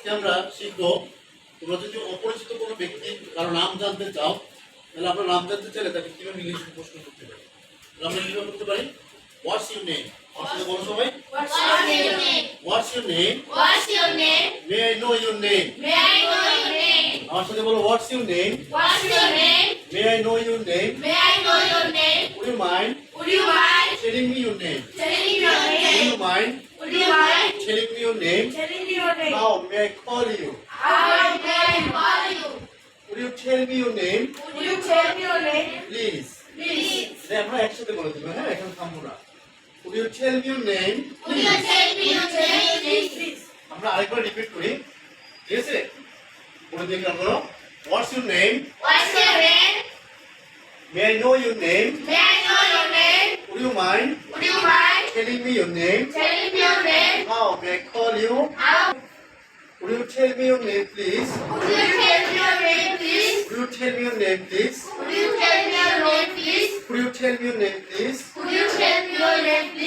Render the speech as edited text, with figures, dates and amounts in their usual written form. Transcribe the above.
আজকে আমরা শিখবো তোমরা যদি অপরিচিত কোনো ব্যক্তি কারো নাম জানতে চাও তাহলে আমরা নাম জানতে চাইলে তাকে কিভাবে ইংলিশে প্রশ্ন করতে পারি। আমরা কিভাবে করতে পারি? What's your name? আসলে বলো সবাই, What's your name? What's your name? What's your name? May I know your name? May I know your name? আমার সাথে বলো what's your name? What's your name? May I know your name? May I know your name? Would you mind Would you mind telling me your name? telling me your would name? You mind Would you mind telling me your name? telling me your name? How may I call you? How may I call you? Would you tell me your name Would you tell me your name? Please? Please. আমরা একসাথে বলে দিব, হ্যাঁ, এখন থামবো না। Would you tell me your name? Would you tell me your name? Please. আমরা আরেকবার repeat করি, ঠিক আছে? বলে দেখলাম বলো, what's your name? What's your name? May I know your name? May I know your name? Would you mind Would you mind telling me your name? telling me your name? How may I call you? How Would you tell me your name, please? would you tell me your name, please? Would you tell me your name, please? Would you tell me your name, please? Would you tell me your name, please? Would you tell me your name, please?